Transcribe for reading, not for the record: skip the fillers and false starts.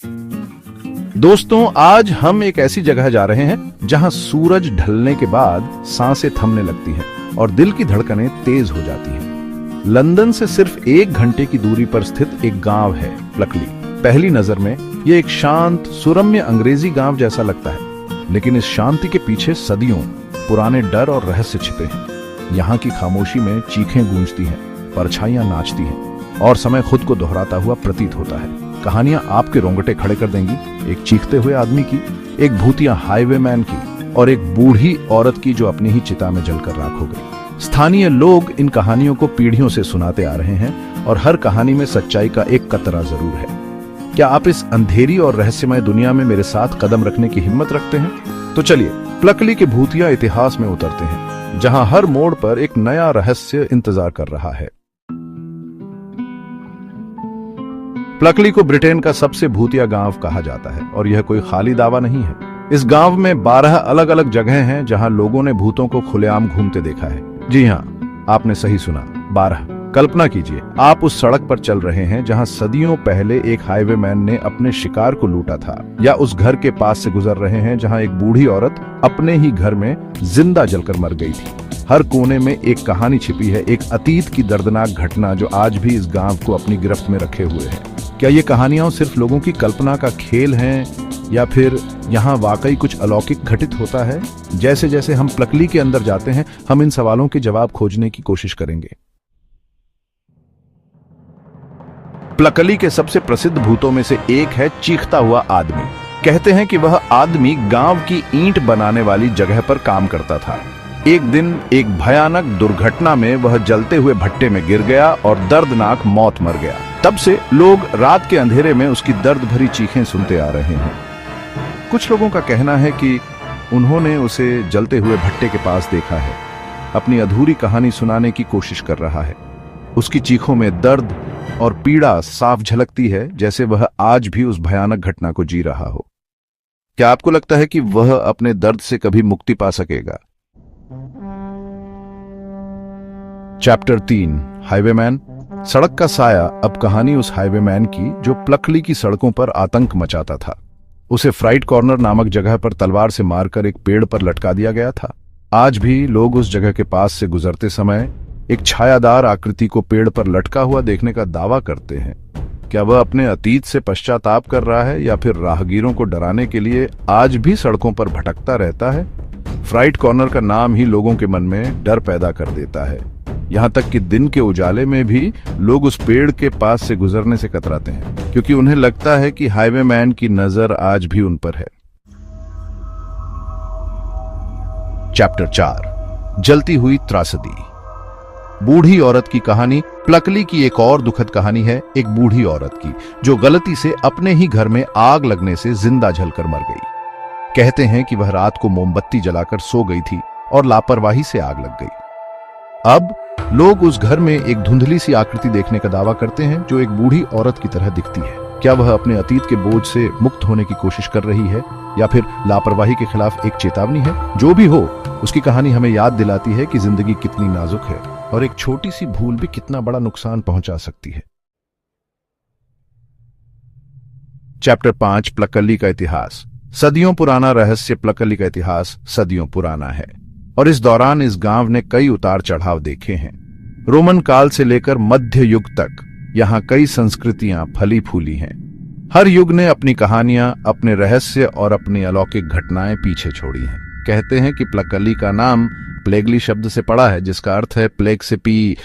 दोस्तों, आज हम एक ऐसी जगह जा रहे हैं जहां सूरज ढलने के बाद सांसें थमने लगती हैं और दिल की धड़कनें तेज हो जाती हैं। लंदन से सिर्फ 1 घंटे की दूरी पर स्थित एक गांव है प्लकली। पहली नजर में यह एक शांत सुरम्य अंग्रेजी गांव जैसा लगता है, लेकिन इस शांति के पीछे सदियों पुराने डर और रहस्य छिपे हैं। यहाँ की खामोशी में चीखें गूंजती हैं, परछाइयां नाचती हैं और समय खुद को दोहराता हुआ प्रतीत होता है। कहानियां आपके रोंगटे खड़े कर देंगी, एक चीखते हुए आदमी की, एक भूतिया हाईवेमैन की और एक बूढ़ी औरत की जो अपनी ही चिता में जलकर राख हो गई। स्थानीय लोग इन कहानियों को पीढ़ियों से सुनाते आ रहे हैं और हर कहानी में सच्चाई का एक कतरा जरूर है। क्या आप इस अंधेरी और रहस्यमय दुनिया में मेरे साथ कदम रखने की हिम्मत रखते हैं? तो चलिए प्लकली के भूतिया इतिहास में उतरते हैं, जहां हर मोड़ पर एक नया रहस्य इंतजार कर रहा है। प्लकली को ब्रिटेन का सबसे भूतिया गांव कहा जाता है और यह कोई खाली दावा नहीं है। इस गांव में 12 अलग अलग जगह हैं जहां लोगों ने भूतों को खुलेआम घूमते देखा है। जी हां, आपने सही सुना, 12। कल्पना कीजिए, आप उस सड़क पर चल रहे हैं जहां सदियों पहले एक हाईवेमैन ने अपने शिकार को लूटा था, या उस घर के पास से गुजर रहे हैं जहां एक बूढ़ी औरत अपने ही घर में जिंदा जलकर मर गई थी। हर कोने में एक कहानी छिपी है, एक अतीत की दर्दनाक घटना जो आज भी इस गांव को अपनी गिरफ्त में रखे हुए है। क्या ये कहानियां सिर्फ लोगों की कल्पना का खेल हैं, या फिर यहाँ वाकई कुछ अलौकिक घटित होता है? जैसे जैसे हम प्लकली के अंदर जाते हैं, हम इन सवालों के जवाब खोजने की कोशिश करेंगे। प्लकली के सबसे प्रसिद्ध भूतों में से एक है चीखता हुआ आदमी। कहते हैं कि वह आदमी गांव की ईंट बनाने वाली जगह पर काम करता था। एक दिन एक भयानक दुर्घटना में वह जलते हुए भट्टे में गिर गया और दर्दनाक मौत मर गया। तब से लोग रात के अंधेरे में उसकी दर्द भरी चीखें सुनते आ रहे हैं। कुछ लोगों का कहना है कि उन्होंने उसे जलते हुए भट्टे के पास देखा है, अपनी अधूरी कहानी सुनाने की कोशिश कर रहा है। उसकी चीखों में दर्द और पीड़ा साफ झलकती है, जैसे वह आज भी उस भयानक घटना को जी रहा हो। क्या आपको लगता है कि वह अपने दर्द से कभी मुक्ति पा सकेगा? चैप्टर 3, हाईवेमैन। सड़क का साया। अब कहानी उस हाईवेमैन की जो प्लकली की सड़कों पर आतंक मचाता था। उसे फ्राइट कॉर्नर नामक जगह पर तलवार से मारकर एक पेड़ पर लटका दिया गया था। आज भी लोग उस जगह के पास से गुजरते समय एक छायादार आकृति को पेड़ पर लटका हुआ देखने का दावा करते हैं। क्या वह अपने अतीत से पश्चाताप कर रहा है, या फिर राहगीरों को डराने के लिए आज भी सड़कों पर भटकता रहता है? फ्राइट कॉर्नर का नाम ही लोगों के मन में डर पैदा कर देता है। यहां तक कि दिन के उजाले में भी लोग उस पेड़ के पास से गुजरने से कतराते हैं, क्योंकि उन्हें लगता है कि हाईवेमैन की नजर आज भी उन पर है। चैप्टर 4, जलती हुई त्रासदी। बूढ़ी औरत की कहानी। प्लकली की एक और दुखद कहानी है एक बूढ़ी औरत की जो गलती से अपने ही घर में आग लगने से जिंदा जलकर मर गई। कहते हैं कि वह रात को मोमबत्ती जलाकर सो गई थी और लापरवाही से आग लग गई। अब लोग उस घर में एक धुंधली सी आकृति देखने का दावा करते हैं जो एक बूढ़ी औरत की तरह दिखती है। क्या वह अपने अतीत के बोझ से मुक्त होने की कोशिश कर रही है, या फिर लापरवाही के खिलाफ एक चेतावनी है? जो भी हो, उसकी कहानी हमें याद दिलाती है कि जिंदगी कितनी नाजुक है और एक छोटी सी भूल भी कितना बड़ा नुकसान पहुंचा सकती है। चैप्टर 5, प्लकली का इतिहास। सदियों पुराना रहस्य। प्लकली का इतिहास सदियों पुराना है और इस दौरान इस गांव ने कई उतार चढ़ाव देखे हैं। रोमन काल से लेकर मध्य युग तक यहाँ कई संस्कृतियां फली फूली हैं। हर युग ने अपनी कहानियां, अपने रहस्य और अपनी अलौकिक घटनाएं पीछे छोड़ी हैं। कहते हैं कि प्लकली का नाम प्लेगली शब्द से पड़ा है, जिसका अर्थ है प्लेग से पी